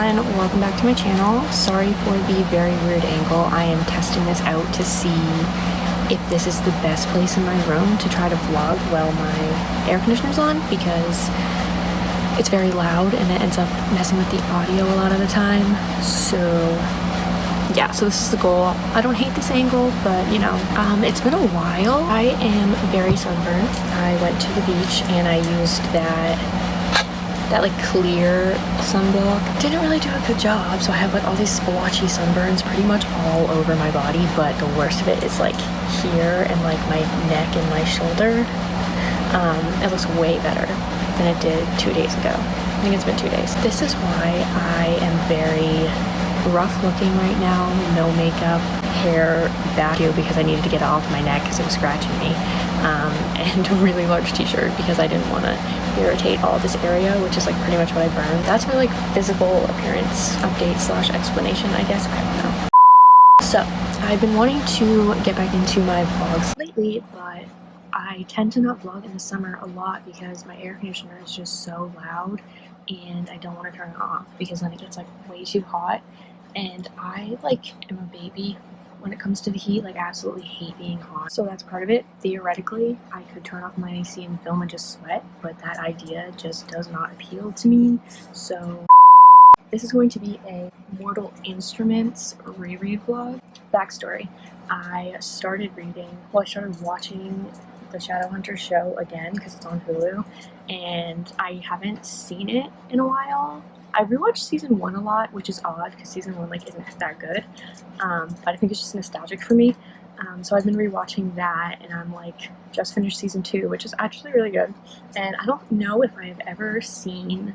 everyone, welcome back to my channel. Sorry for the very weird angle. I am testing this out to see if this is the best place in my room to try to vlog while my air conditioner's on, because it's very loud and it ends up messing with the audio a lot of the time. So yeah, so this is the goal. I don't hate this angle, but you know, it's been a while. I am very sunburned. I went to the beach and I used that like clear sunblock. Didn't really do a good job, so I have like all these splotchy sunburns pretty much all over my body, but the worst of it is like here and like my neck and my shoulder. It looks way better than it did 2 days ago. I think it's been 2 days. This is why I am very rough looking right now. No makeup, hair back here because I needed to get it off my neck because it was scratching me, and a really large t-shirt because I didn't want to irritate all this area, which is like pretty much what I burned. That's my like physical appearance update slash explanation, I guess. I don't know. So I've been wanting to get back into my vlogs lately, but I tend to not vlog in the summer a lot because my air conditioner is just so loud and I don't want to turn it off because then it gets like way too hot, and I like am a baby when it comes to the heat. Like, I absolutely hate being hot. So that's part of it. Theoretically, I could turn off my AC and film and just sweat, but that idea just does not appeal to me. So this is going to be a Mortal Instruments reread vlog. Backstory: I started watching the Shadowhunter show again because it's on Hulu, and I haven't seen it in a while. I rewatched season 1 a lot, which is odd because season 1 like isn't that good, but I think it's just nostalgic for me. So I've been rewatching that, and I'm like just finished season 2, which is actually really good. And I don't know if I have ever seen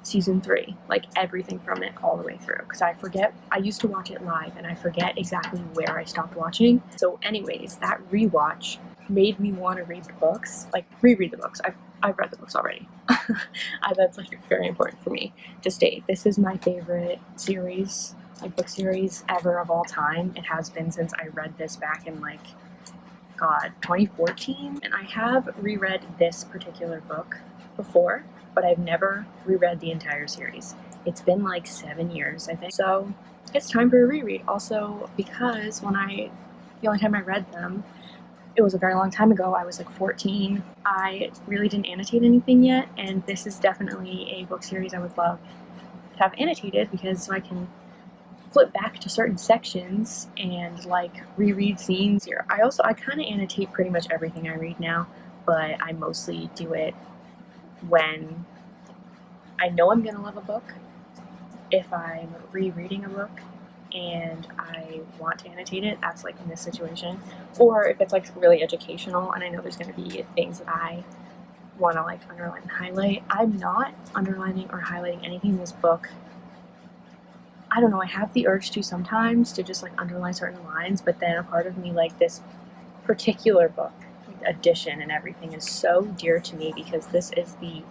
season 3, like everything from it all the way through, because I forget. I used to watch it live and I forget exactly where I stopped watching. So anyways, that rewatch made me want to read the books, like reread the books. I've read the books already. That's like very important for me to state. This is my favorite series, like book series ever of all time. It has been since I read this back in like, God, 2014. And I have reread this particular book before, but I've never reread the entire series. It's been like 7 years, I think. So it's time for a reread. Also, because the only time I read them, it was a very long time ago. I was like 14. I really didn't annotate anything yet, and this is definitely a book series I would love to have annotated, because so I can flip back to certain sections and like reread scenes here. I kind of annotate pretty much everything I read now, but I mostly do it when I know I'm gonna love a book, if I'm rereading a book and I want to annotate it. That's like in this situation. Or if it's like really educational and I know there's going to be things that I want to like underline and highlight. I'm not underlining or highlighting anything in this book. I don't know, I have the urge to sometimes to just like underline certain lines, but then a part of me, like this particular book, like edition and everything, is so dear to me because this is the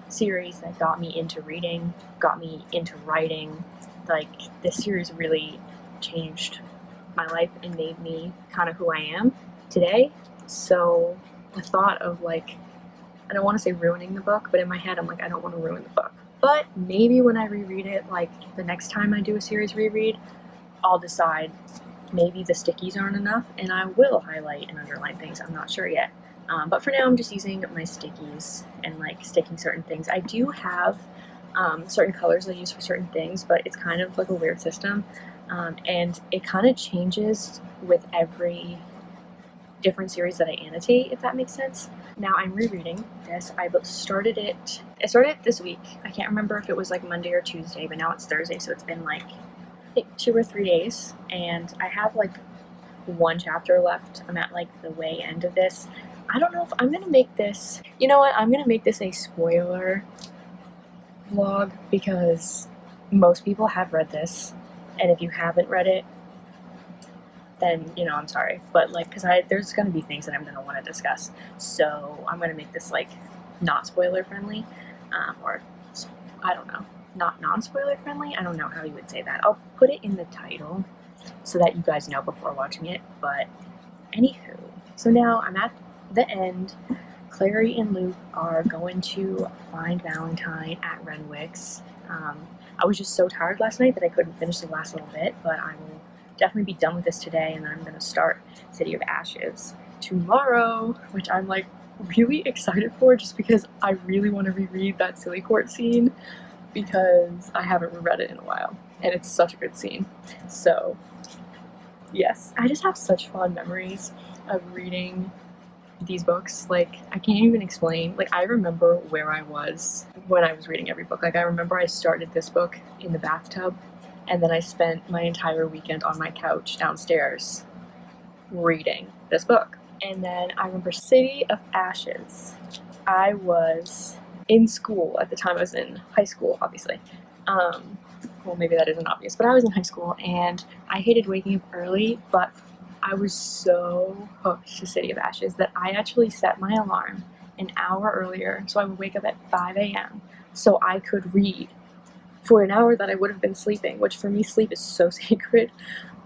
series that got me into reading, got me into writing. Like, this series really changed my life and made me kind of who I am today. So the thought of like, I don't want to say ruining the book, but in my head I'm like, I don't want to ruin the book. But maybe when I reread it, like the next time I do a series reread, I'll decide maybe the stickies aren't enough and I will highlight and underline things. I'm not sure yet. But for now I'm just using my stickies and like sticking certain things. I do have certain colors I use for certain things, but it's kind of like a weird system, and it kind of changes with every different series that I annotate, if that makes sense. Now I'm rereading this. I started it this week. I can't remember if it was like Monday or Tuesday, but now it's Thursday, so it's been like I think 2 or 3 days, and I have like 1 chapter left. I'm at like the way end of this. I don't know if I'm gonna make this, you know what, I'm gonna make this a spoiler vlog because most people have read this, and if you haven't read it, then you know, I'm sorry, but like, because there's gonna be things that I'm gonna want to discuss, so I'm gonna make this like not spoiler friendly, or I don't know, not non-spoiler friendly. I don't know how you would say that. I'll put it in the title so that you guys know before watching it. But anywho, so now I'm at the end. Clary and Luke are going to find Valentine at Renwick's. I was just so tired last night that I couldn't finish the last little bit, but I will definitely be done with this today, and then I'm going to start City of Ashes tomorrow, which I'm like really excited for just because I really want to reread that Silly Court scene because I haven't reread it in a while, and it's such a good scene. So yes, I just have such fond memories of reading these books. Like, I can't even explain. Like, I remember where I was when I was reading every book. Like, I remember I started this book in the bathtub, and then I spent my entire weekend on my couch downstairs reading this book. And then I remember City of Ashes. I was in school at the time. I was in high school, obviously. Well, maybe that isn't obvious, but I was in high school, and I hated waking up early, but I was so hooked to City of Ashes that I actually set my alarm an hour earlier, so I would wake up at 5 a.m. so I could read for an hour that I would have been sleeping, which for me, sleep is so sacred,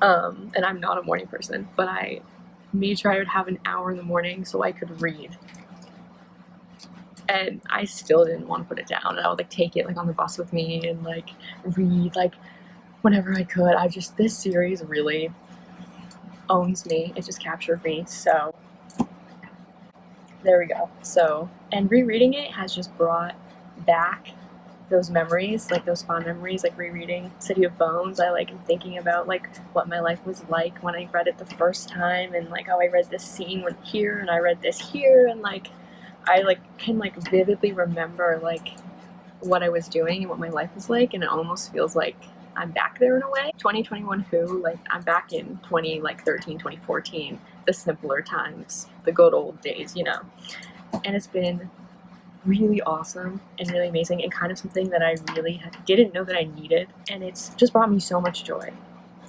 and I'm not a morning person, but I made sure I would have an hour in the morning so I could read. And I still didn't want to put it down, and I would like take it like on the bus with me and like read like whenever I could. This series really owns me. It just captured me. So there we go. So, and rereading it has just brought back those memories, like those fond memories, like rereading City of Bones. I like am thinking about like what my life was like when I read it the first time, and like how I read this scene when here and I read this here, and like I like can like vividly remember like what I was doing and what my life was like, and it almost feels like I'm back there in a way. 2021 who, like I'm back in 2013, 2014, the simpler times, the good old days, you know. And it's been really awesome and really amazing, and kind of something that I really didn't know that I needed, and it's just brought me so much joy.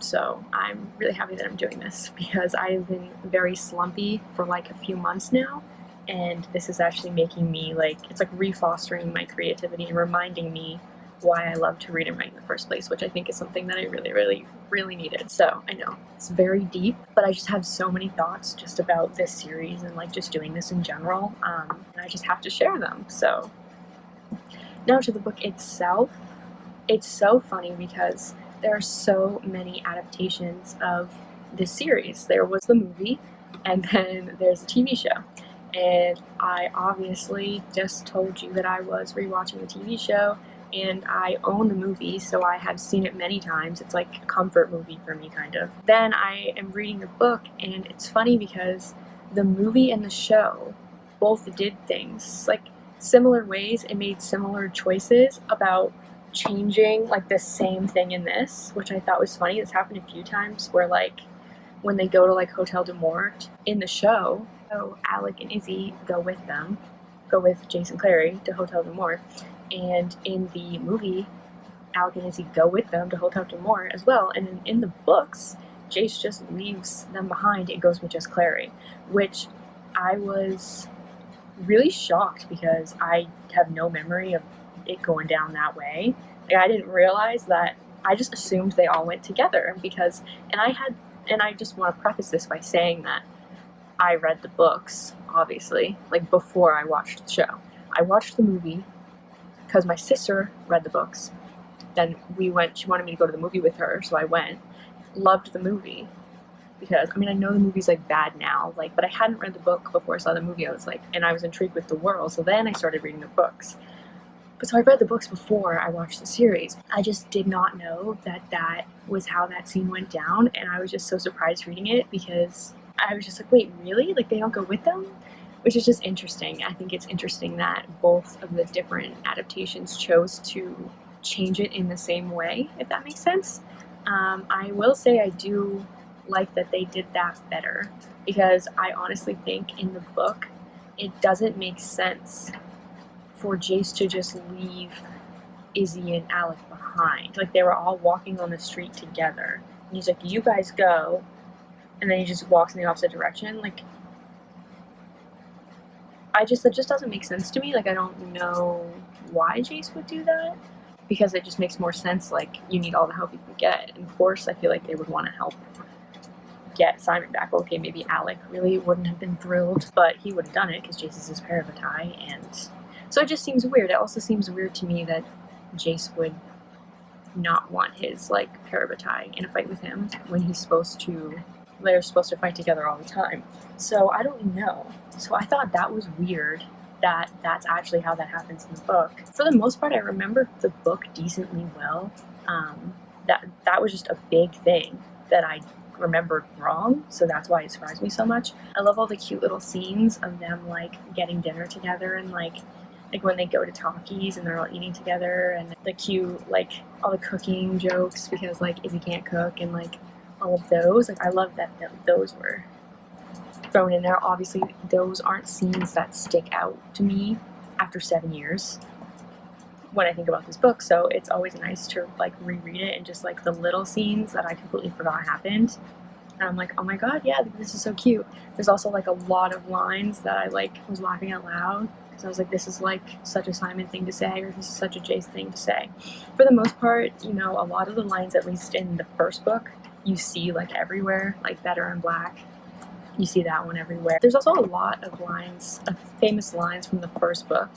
So I'm really happy that I'm doing this because I've been very slumpy for like a few months now, and this is actually making me like, it's like refostering my creativity and reminding me why I love to read and write in the first place, which I think is something that I really needed. So I know it's very deep, but I just have so many thoughts just about this series and like just doing this in general, and I just have to share them. So now to the book itself. It's so funny because there are so many adaptations of this series. There was the movie, and then there's a TV show. And I obviously just told you that I was rewatching the TV show, and I own the movie, so I have seen it many times. It's like a comfort movie for me, kind of. Then I am reading the book, and it's funny because the movie and the show both did things like similar ways and made similar choices about changing like the same thing in this, which I thought was funny. This happened a few times where like when they go to like Hotel de Mort in the show, so Alec and Izzy go with Jace and Clary to Hotel de Mort, and in the movie Alec and Izzy go with them to Hotel de Mort as well, and in the books Jace just leaves them behind and goes with just Clary, which I was really shocked because I have no memory of it going down that way. Like, I didn't realize that. I just assumed they all went together because, and I just want to preface this by saying that I read the books, obviously, like before I watched the show. I watched the movie because my sister read the books. Then she wanted me to go to the movie with her, so I went. Loved the movie because, I mean, I know the movie's like bad now, like, but I hadn't read the book before I saw the movie. I was like, and I was intrigued with the world, so then I started reading the books. But so I read the books before I watched the series. I just did not know that that was how that scene went down, and I was just so surprised reading it because I was just like, wait, really? Like, they don't go with them? Which is just interesting. I think it's interesting that both of the different adaptations chose to change it in the same way, if that makes sense. I will say I do like that they did that better, because I honestly think in the book it doesn't make sense for Jace to just leave Izzy and Alec behind. Like, they were all walking on the street together, and he's like, you guys go, and then he just walks in the opposite direction. Like, it just doesn't make sense to me. Like, I don't know why Jace would do that, because it just makes more sense. Like, you need all the help you can get, and of course I feel like they would want to help get Simon back. Okay, maybe Alec really wouldn't have been thrilled, but he would have done it because Jace is his pair of a tie, and so it just seems weird. It also seems weird to me that Jace would not want his like parabatai in a fight with him when they're supposed to fight together all the time. So I don't know. So I thought that was weird that that's actually how that happens in the book. For the most part, I remember the book decently well. That was just a big thing that I remembered wrong, so that's why it surprised me so much. I love all the cute little scenes of them like getting dinner together, and like when they go to Talkies and they're all eating together, and the cute like all the cooking jokes because like Izzy can't cook, and like all of those. Like I love that those were thrown in there. Obviously those aren't scenes that stick out to me after 7 years when I think about this book, so it's always nice to like reread it and just like the little scenes that I completely forgot happened, and I'm like, oh my god, yeah, this is so cute. There's also like a lot of lines that I like was laughing out loud because I was like, this is like such a Simon thing to say, or this is such a Jace thing to say. For the most part, you know, a lot of the lines, at least in the first book, you see like everywhere, like Better and Black. You see that one everywhere. There's also a lot of lines, of famous lines from the first book,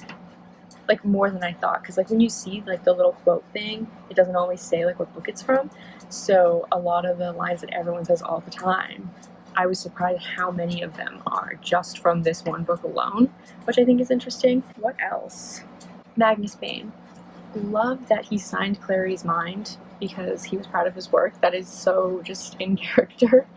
like more than I thought, because like when you see like the little quote thing, it doesn't always say like what book it's from. So a lot of the lines that everyone says all the time, I was surprised how many of them are just from this one book alone, which I think is interesting. What else? Magnus Bane. Love that he signed Clary's mind because he was proud of his work. That is so just in character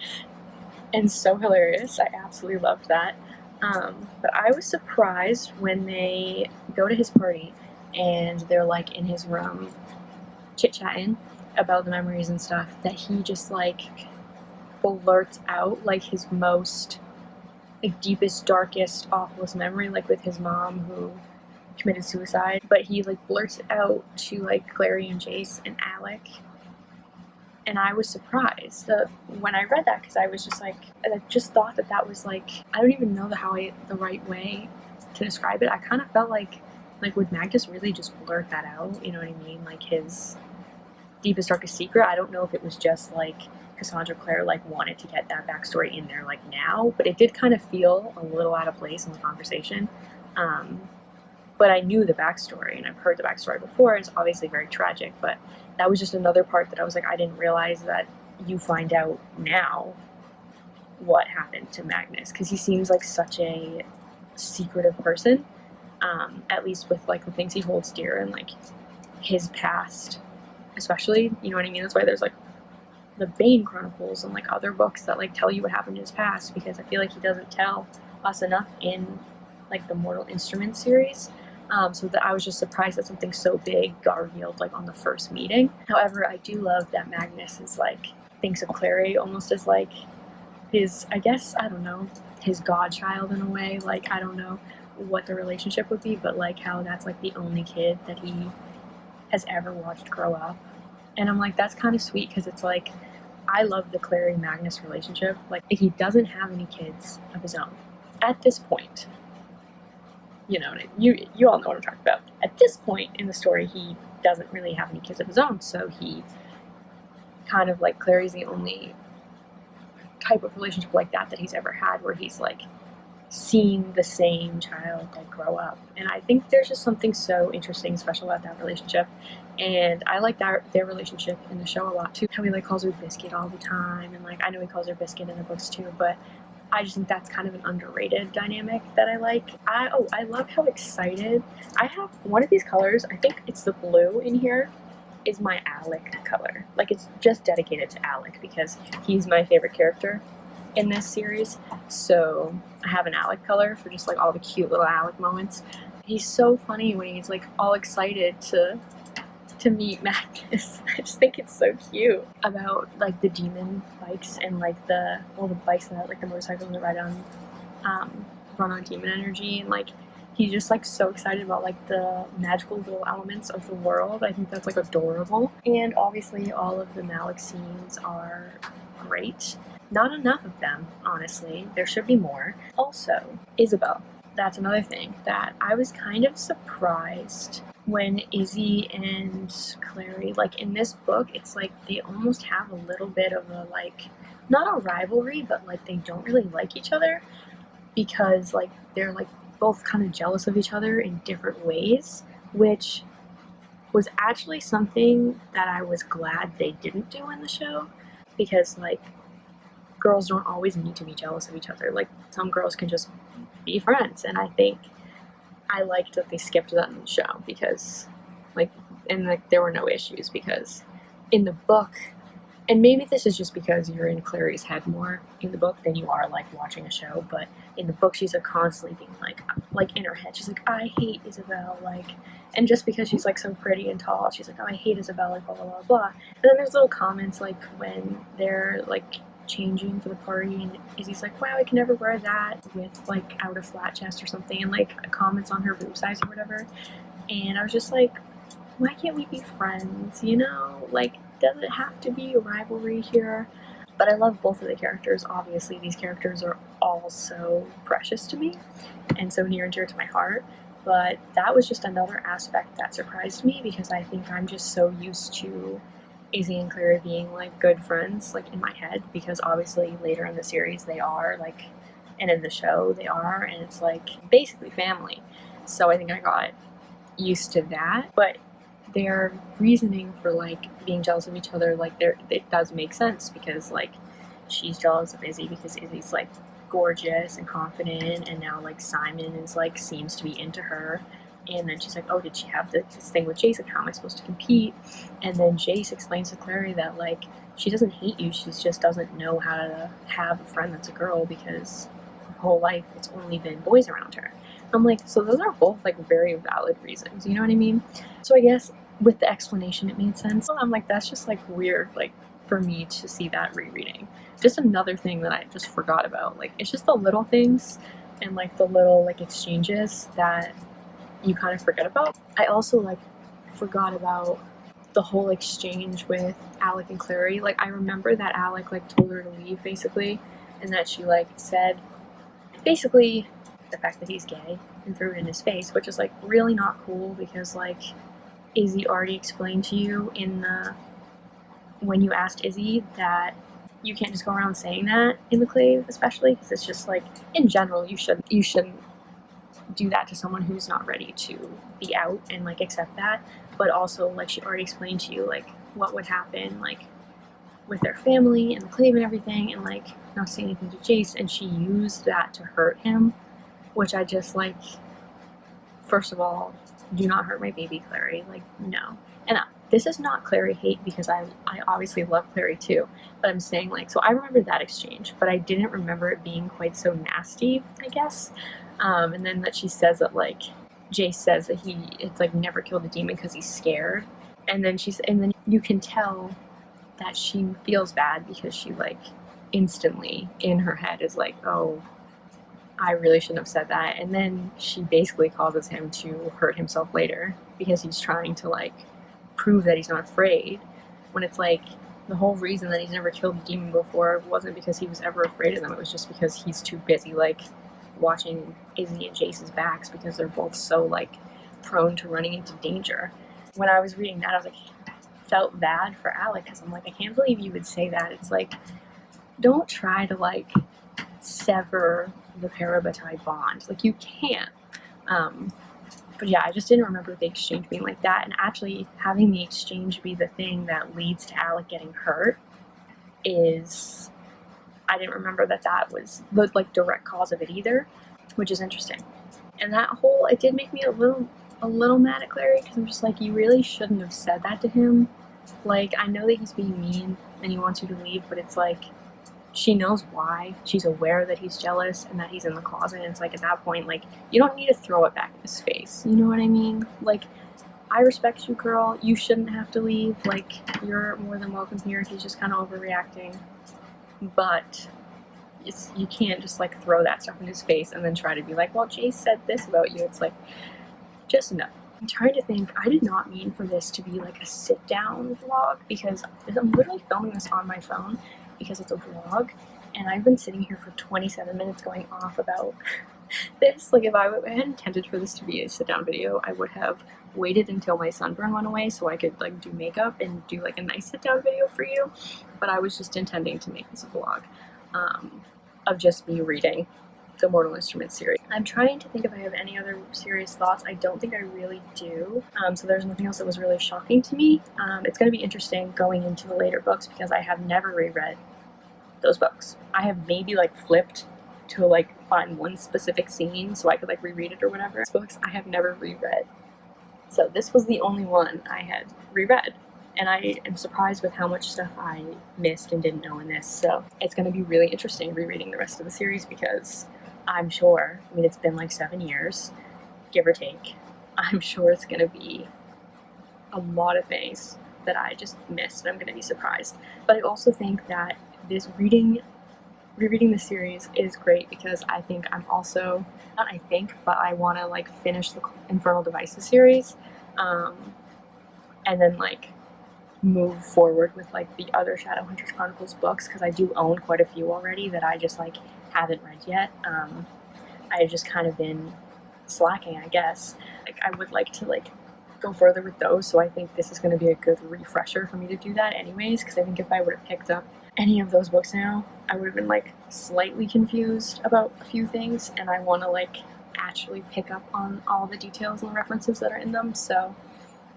and so hilarious. I absolutely loved that. But I was surprised when they go to his party and they're like in his room chit-chatting about the memories and stuff, that he just like blurts out like his most like deepest, darkest, awfulest memory, like with his mom who committed suicide. But he like blurts it out to like Clary and Jace and Alec. And I was surprised when I read that, because I was just like, I just thought that was like, I don't even know the right way to describe it. I kind of felt like would Magnus really just blurt that out? You know what I mean? Like his deepest, darkest secret. I don't know if it was just like Cassandra Clare like wanted to get that backstory in there like now, but it did kind of feel a little out of place in the conversation. But I knew the backstory, and I've heard the backstory before. It's obviously very tragic, but that was just another part that I was like, I didn't realize that you find out now what happened to Magnus, because he seems like such a secretive person, at least with like the things he holds dear and like his past especially, you know what I mean? That's why there's like the Bane Chronicles and like other books that like tell you what happened in his past, because I feel like he doesn't tell us enough in like the Mortal Instruments series. So that I was just surprised that something so big got revealed like on the first meeting. However, I do love that Magnus is like thinks of Clary almost as like his, I guess, I don't know, his godchild in a way. Like I don't know what the relationship would be, but like how that's like the only kid that he has ever watched grow up. And I'm like, that's kind of sweet, because it's like, I love the Clary Magnus relationship. Like if he doesn't have any kids of his own at this point, you know, you all know what I'm talking about. At this point in the story, he doesn't really have any kids of his own, so he kind of like, Clary's the only type of relationship like that he's ever had, where he's like seen the same child like grow up. And I think there's just something so interesting, special about that relationship. And I like their relationship in the show a lot too. How he like calls her Biscuit all the time, and like I know he calls her Biscuit in the books too, but I just think that's kind of an underrated dynamic that I like. I love how excited I have one of these colors. I think it's the blue in here is my Alec color. Like it's just dedicated to Alec because he's my favorite character in this series. So I have an Alec color for just like all the cute little Alec moments. He's so funny when he's like all excited to meet Magnus. I just think it's so cute about like the demon bikes and like all the bikes that like the motorcycles that run on demon energy, and like he's just like so excited about like the magical little elements of the world. I think that's like adorable. And obviously all of the Malik scenes are great. Not enough of them, honestly. There should be more. Also, Isabel. That's another thing that I was kind of surprised when Izzy and Clary, like in this book, it's like they almost have a little bit of a like, not a rivalry, but like they don't really like each other, because like they're like both kind of jealous of each other in different ways, which was actually something that I was glad they didn't do in the show, because like girls don't always need to be jealous of each other. Like some girls can just be friends, and I think I liked that they skipped that in the show because like there were no issues, because in the book, and maybe this is just because you're in Clary's head more in the book than you are like watching a show, but in the book she's constantly being like in her head she's like, I hate Isabel, like, and just because she's like so pretty and tall she's like, oh, I hate Isabel, like blah blah blah blah. And then there's little comments like when they're like changing for the party and Izzy's like, wow, I can never wear that with like out of flat chest or something, and like comments on her boob size or whatever. And I was just like, why can't we be friends, you know? Like, does it have to be a rivalry here? But I love both of the characters. Obviously, these characters are all so precious to me and so near and dear to my heart. But that was just another aspect that surprised me, because I think I'm just so used to Izzy and Clary being like good friends, like in my head, because obviously later in the series they are like, and in the show they are, and it's like basically family. So I think I got used to that. But their reasoning for like being jealous of each other, like it does make sense, because like she's jealous of Izzy because Izzy's like gorgeous and confident, and now like Simon is like seems to be into her. And then she's like, oh, did she have this thing with Jace? Like, how am I supposed to compete? And then Jace explains to Clary that like she doesn't hate you, she just doesn't know how to have a friend that's a girl, because her whole life it's only been boys around her. I'm like, so those are both like very valid reasons, you know what I mean? So I guess with the explanation it made sense. I'm like, that's just like weird, like for me to see that rereading. Just another thing that I just forgot about. Like, it's just the little things and like the little like exchanges that you kind of forget about. I also like forgot about the whole exchange with Alec and Clary. Like, I remember that Alec like told her to leave basically, and that she like said basically the fact that he's gay and threw it in his face, which is like really not cool, because like Izzy already explained to you in the when you asked Izzy that you can't just go around saying that in the clave, especially because it's just like in general you shouldn't do that to someone who's not ready to be out and like accept that. But also like she already explained to you like what would happen like with their family and the clave and everything, and like not say anything to Jace, and she used that to hurt him, which I just like, first of all, do not hurt my baby Clary, like no. And this is not Clary hate, because I obviously love Clary too, but I'm saying like, so I remember that exchange, but I didn't remember it being quite so nasty, I guess. And then that she says that like Jace says that it's like never killed a demon because he's scared, and then you can tell that she feels bad because she like instantly in her head is like, oh, I really shouldn't have said that. And then she basically causes him to hurt himself later because he's trying to like prove that he's not afraid, when it's like the whole reason that he's never killed a demon before wasn't because he was ever afraid of them. It was just because he's too busy like watching Izzy and Jace's backs, because they're both so like prone to running into danger. When I was reading that, I was like, felt bad for Alec, because I'm like, I can't believe you would say that. It's like, don't try to like sever the parabatai bond, like you can't. But yeah, I just didn't remember the exchange being like that, and actually having the exchange be the thing that leads to Alec getting hurt is, I didn't remember that was the like direct cause of it either, which is interesting. And that whole, it did make me a little mad at Clary, because I'm just like, you really shouldn't have said that to him. Like, I know that he's being mean and he wants you to leave, but it's like, she knows why. She's aware that he's jealous and that he's in the closet, and it's like, at that point, like, you don't need to throw it back in his face, you know what I mean? Like, I respect you, girl, you shouldn't have to leave, like, you're more than welcome here. He's just kind of overreacting, but you can't just like throw that stuff in his face and then try to be like, well, Jace said this about you. It's like, just no. I'm trying to think, I did not mean for this to be like a sit down vlog, because I'm literally filming this on my phone because it's a vlog, and I've been sitting here for 27 minutes going off about this. Like, if I had intended for this to be a sit down video, I would have waited until my sunburn went away so I could like do makeup and do like a nice sit down video for you, but I was just intending to make this a vlog of just me reading the Mortal Instruments series. I'm trying to think if I have any other serious thoughts. I don't think I really do. So there's nothing else that was really shocking to me. It's going to be interesting going into the later books because I have never reread those books. I have maybe like flipped to like find one specific scene so I could like reread it or whatever. These books I have never reread. So this was the only one I had reread. And I am surprised with how much stuff I missed and didn't know in this. So it's going to be really interesting rereading the rest of the series because I'm sure, I mean, it's been like 7 years, give or take. I'm sure it's going to be a lot of things that I just missed and I'm going to be surprised. But I also think that this rereading the series is great because I think I'm also, not I think, but I want to like finish the Infernal Devices series and then like move forward with like the other Shadowhunters Chronicles books because I do own quite a few already that I just like haven't read yet. I've just kind of been slacking, I guess. Like I would like to like go further with those, so I think this is going to be a good refresher for me to do that anyways, because I think if I would have picked up any of those books now, I would have been like slightly confused about a few things, and I want to like actually pick up on all the details and the references that are in them. So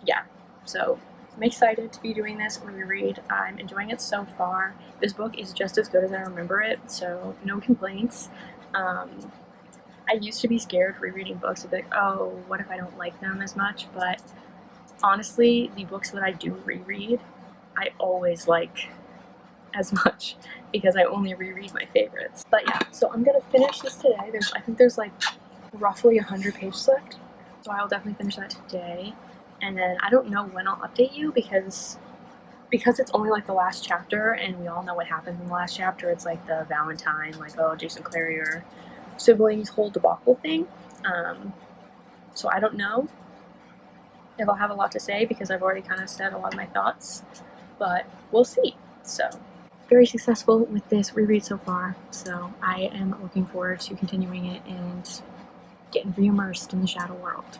yeah, so I'm excited to be doing this reread. I'm enjoying it so far. This book is just as good as I remember it, so no complaints. I used to be scared rereading books of like, oh, what if I don't like them as much? But honestly, the books that I do reread, I always like as much because I only reread my favorites. But yeah, so I'm gonna finish this today. I think there's like roughly 100 pages left, so I'll definitely finish that today. And then I don't know when I'll update you because it's only like the last chapter, and we all know what happens in the last chapter. It's like the Valentine, like, oh, Jason Clary or siblings whole debacle thing. So I don't know if I'll have a lot to say because I've already kind of said a lot of my thoughts, but we'll see. So very successful with this reread so far, so I am looking forward to continuing it and getting re-immersed in the Shadow world.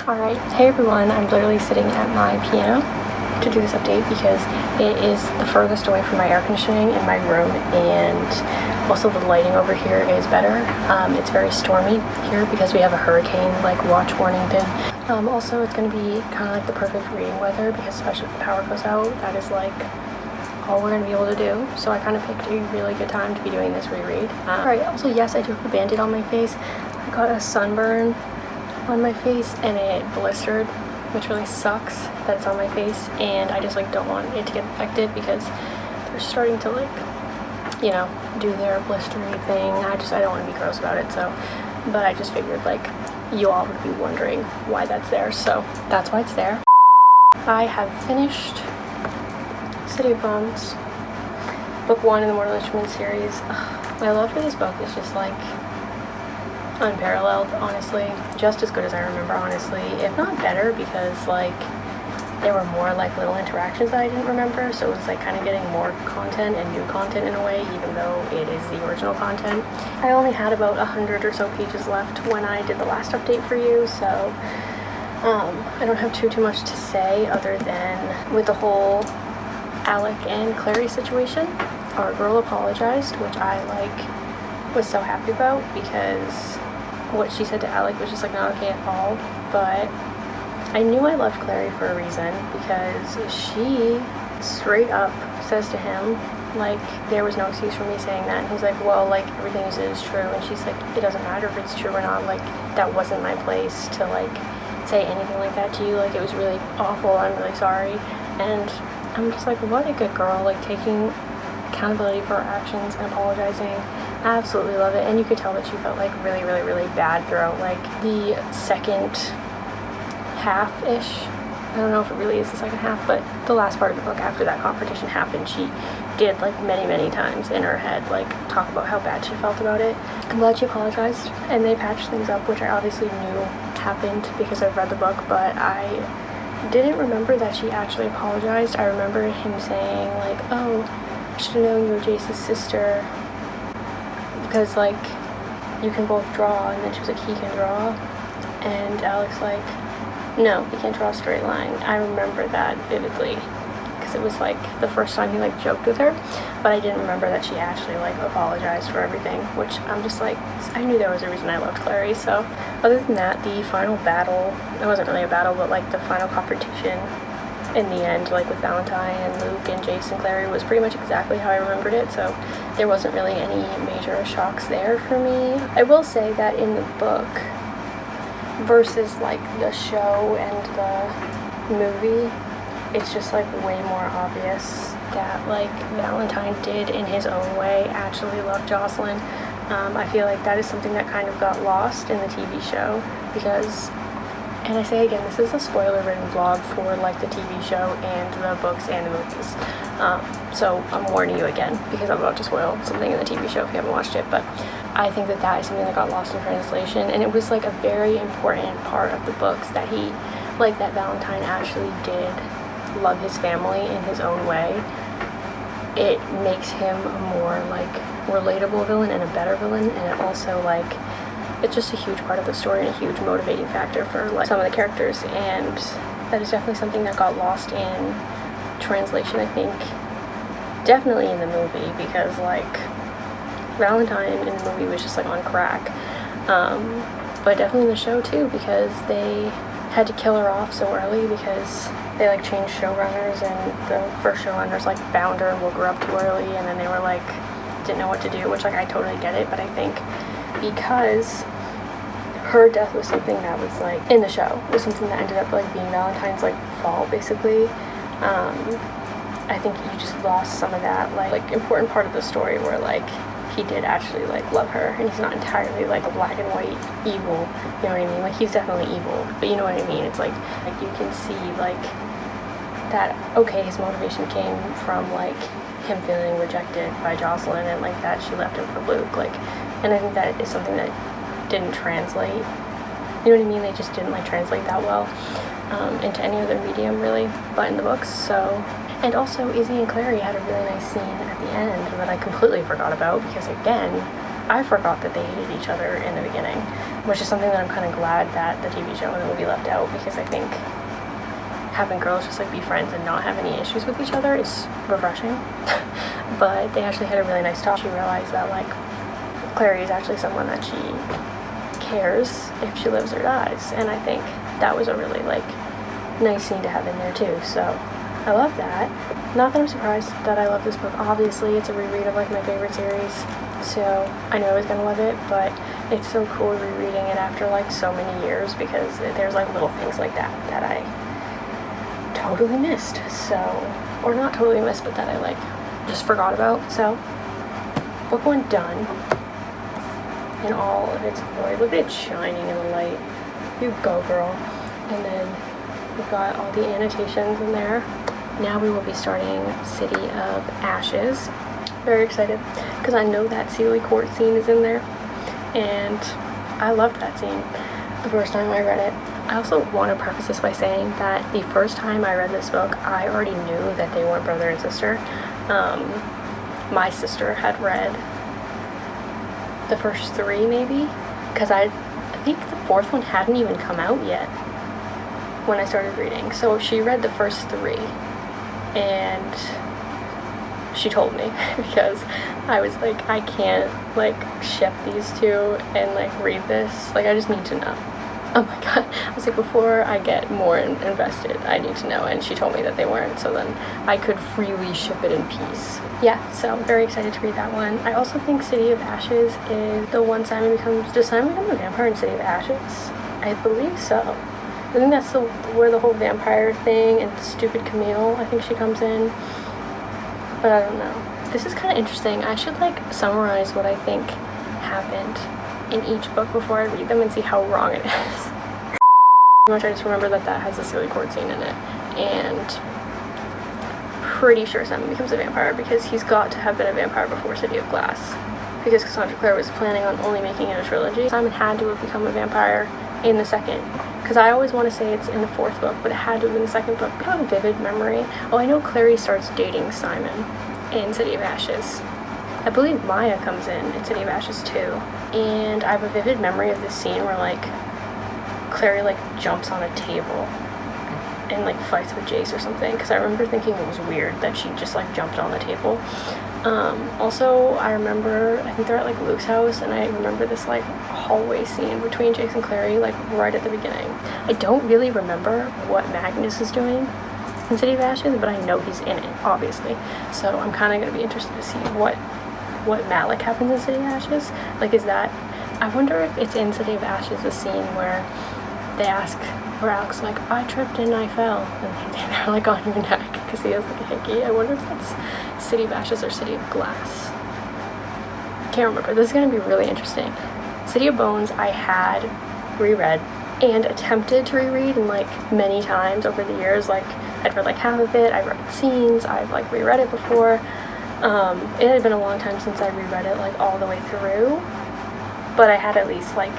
Alright, hey everyone, I'm literally sitting at my piano to do this update because it is the furthest away from my air conditioning in my room, and also the lighting over here is better. It's very stormy here because we have a hurricane like watch warning thing. Also it's going to be kind of like the perfect reading weather because especially if the power goes out, that is like all we're going to be able to do. So I kind of picked a really good time to be doing this reread. Alright, also yes, I do have a band-aid on my face. I got a sunburn on my face and it blistered, which really sucks that it's on my face, and I just like don't want it to get infected because they're starting to like, you know, do their blistery thing. I don't want to be gross about it, so, but I just figured like you all would be wondering why that's there, so that's why it's there. I have finished City of Bones, book 1 in the Mortal Instruments series. My love for this book is just like unparalleled, honestly. Just as good as I remember, honestly, if not better, because like there were more like little interactions that I didn't remember, so it was like kind of getting more content and new content in a way, even though it is the original content. I only had about 100 or so pages left when I did the last update for you, so I don't have too much to say other than with the whole Alec and Clary situation, our girl apologized, which I like was so happy about because what she said to Alec was just like not okay at all. But I knew I loved Clary for a reason because she straight up says to him, like, there was no excuse for me saying that. And he's like, well, like, everything you said is true. And she's like, it doesn't matter if it's true or not. Like, that wasn't my place to, like, say anything like that to you. Like, it was really awful. I'm really sorry. And I'm just like, what a good girl. Like, taking accountability for her actions and apologizing. I absolutely love it. And you could tell that she felt, like, really, really, really bad throughout, like, the second half-ish. I don't know if it really is the second half, but the last part of the book after that confrontation happened, she did, like, many, many times in her head, like, talk about how bad she felt about it. I'm glad she apologized, and they patched things up, which I obviously knew happened because I've read the book, but I didn't remember that she actually apologized. I remember him saying, like, oh, I should have known you were Jace's sister because, like, you can both draw. And then she was like, he can draw. And Alex, like, no, he can't draw a straight line. I remember that vividly because it was, like, the first time he, like, joked with her, but I didn't remember that she actually, like, apologized for everything, which I'm just like, I knew there was a reason I loved Clary. So other than that, the final battle, it wasn't really a battle, but, like, the final confrontation in the end, like, with Valentine and Luke and Jace and Clary was pretty much exactly how I remembered it, so there wasn't really any major shocks there for me. I will say that in the book versus, like, the show and the movie, it's just, like, way more obvious that, like, Valentine did in his own way actually love Jocelyn. I feel like that is something that kind of got lost in the TV show because, and I say again, this is a spoiler-ridden vlog for, like, the TV show and the books and the movies. So I'm warning you again because I'm about to spoil something in the TV show if you haven't watched it, but I think that that is something that got lost in translation, and it was, like, a very important part of the books that he, like, that Valentine actually did love his family in his own way. It makes him a more, like, relatable villain and a better villain, and it also, like, it's just a huge part of the story and a huge motivating factor for, like, some of the characters, and that is definitely something that got lost in translation, I think. Definitely in the movie, because, like, Valentine in the movie was just, like, on crack, but definitely in the show too, because they had to kill her off so early because they, like, changed showrunners, and the first showrunners, like, found her and woke her up too early, and then they were, like, didn't know what to do, which, like, I totally get it, but I think because her death was something that was, like, in the show, was something that ended up, like, being Valentine's, like, fault, basically. I think you just lost some of that, like, important part of the story where, like, he did actually, like, love her, and he's not entirely, like, a black and white evil, you know what I mean? Like, he's definitely evil, but you know what I mean? It's, like you can see, like, that, okay, his motivation came from, like, him feeling rejected by Jocelyn, and, like, that she left him for Luke, like, and I think that is something that didn't translate, you know what I mean? They just didn't, like, translate that well into any other medium, really, but in the books, so. And also, Izzy and Clary had a really nice scene at the end that I completely forgot about because, again, I forgot that they hated each other in the beginning, which is something that I'm kind of glad that the TV show and the movie left out, because I think having girls just, like, be friends and not have any issues with each other is refreshing. But they actually had a really nice talk. She realized that, like, Clary is actually someone that she cares if she lives or dies, and I think that was a really, like, nice scene to have in there too, so I love that. Not that I'm surprised that I love this book. Obviously, it's a reread of, like, my favorite series, so I knew I was gonna love it, but it's so cool rereading it after, like, so many years, because there's, like, little things like that that I totally missed, so, or not totally missed, but that I, like, just forgot about. So book one done in all of its glory. Look at it shining in the light. You go, girl. And then we've got all the annotations in there. Now we will be starting City of Ashes. Very excited because I know that Sealy Court scene is in there, and I loved that scene the first time I read it. I also want to preface this by saying that the first time I read this book, I already knew that they weren't brother and sister. My sister had read the first three, maybe, because I think the fourth one hadn't even come out yet when I started reading. So she read the first three, and she told me because I was like, I can't, like, ship these two and, like, read this. Like, I just need to know. Oh my god, I was like, before I get more invested, I need to know, and she told me that they weren't, so then I could freely ship it in peace. Yeah, so I'm very excited to read that one. I also think City of Ashes is the one does Simon become a vampire in City of Ashes? I believe so. I think that's where the whole vampire thing and stupid Camille, I think she comes in, but I don't know. This is kind of interesting. I should like summarize what I think happened in each book before I read them and see how wrong it is. I just remember that has a silly court scene in it, and pretty sure Simon becomes a vampire because he's got to have been a vampire before City of Glass, because Cassandra Clare was planning on only making it a trilogy. Simon had to have become a vampire in the second, because I always want to say it's in the fourth book, but it had to have been the second book. I have a vivid memory. Oh, I know Clary starts dating Simon in City of Ashes. I believe Maya comes in City of Ashes too, and I have a vivid memory of this scene where like Clary like jumps on a table and like fights with Jace or something, because I remember thinking it was weird that she just like jumped on the table. Also, I think they're at like Luke's house, and I remember this like hallway scene between Jace and Clary like right at the beginning. I don't really remember what Magnus is doing in City of Ashes, but I know he's in it, obviously. So I'm kind of going to be interested to see what Malik happens in City of Ashes. Like, I wonder if it's in City of Ashes the scene where they ask, where Alex like, I tripped and I fell, and they're like on your neck because he has like a hickey. I wonder if that's City of Ashes or City of Glass. Can't remember. This is going to be really interesting. City of Bones I had reread and attempted to reread and like many times over the years. Like, I'd read like half of it, I read scenes, I've like reread it before. It had been a long time since I reread it like all the way through, but I had at least like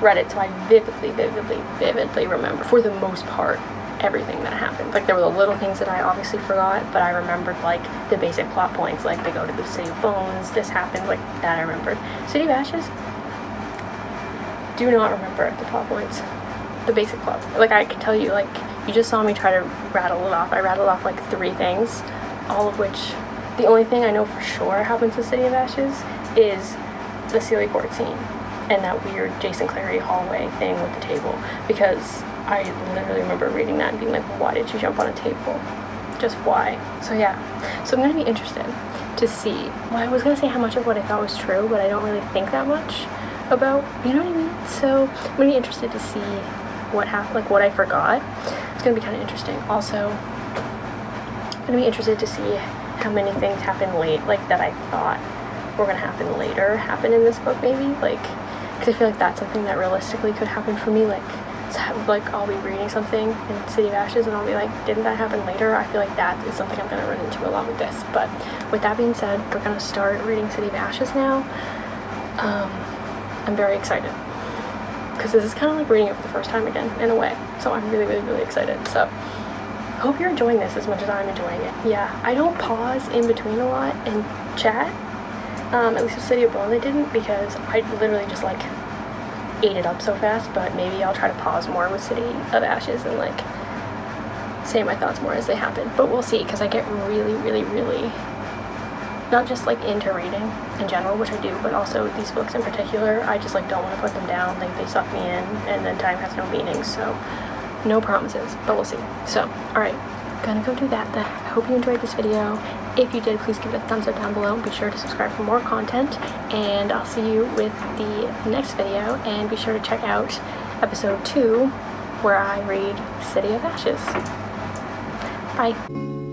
read it, so I vividly remember, for the most part, everything that happened. Like, there were the little things that I obviously forgot, but I remembered like the basic plot points, like they go to the City of Bones, this happens, like that I remembered. City of Ashes, do not remember the plot points, the basic plot. Like, I can tell you, like, you just saw me try to rattle it off. I rattled off like 3 things, all of which, the only thing I know for sure happens in City of Ashes is the Sealy Court scene and that weird Jason Clary hallway thing with the table, because I literally remember reading that and being like, why did you jump on a table? Just why? So yeah, so I'm going to be interested to see. Well, I was going to say how much of what I thought was true, but I don't really think that much about, you know what I mean? So I'm going to be interested to see what happened, like what I forgot. It's going to be kind of interesting. Also, I'm going to be interested to see how many things happen late, like that I thought were going to happen later, happen in this book maybe, like, because I feel like that's something that realistically could happen for me. Like, I'll be reading something in City of Ashes and I'll be like, didn't that happen later? I feel like that is something I'm going to run into a lot with this. But with that being said, we're going to start reading City of Ashes now. I'm very excited, because this is kind of like reading it for the first time again, in a way. So I'm really excited. So hope you're enjoying this as much as I'm enjoying it. Yeah, I don't pause in between a lot and chat. At least with City of Bones I didn't, because I literally just like ate it up so fast, but maybe I'll try to pause more with City of Ashes and like say my thoughts more as they happen. But we'll see, because I get really not just like into reading in general, which I do, but also these books in particular, I just like don't want to put them down. Like, they suck me in, and then time has no meaning, so no promises, but we'll see. So, alright, gonna go do that then. I hope you enjoyed this video. If you did, please give it a thumbs up down below. Be sure to subscribe for more content, and I'll see you with the next video. And be sure to check out episode 2, where I read City of Ashes. Bye.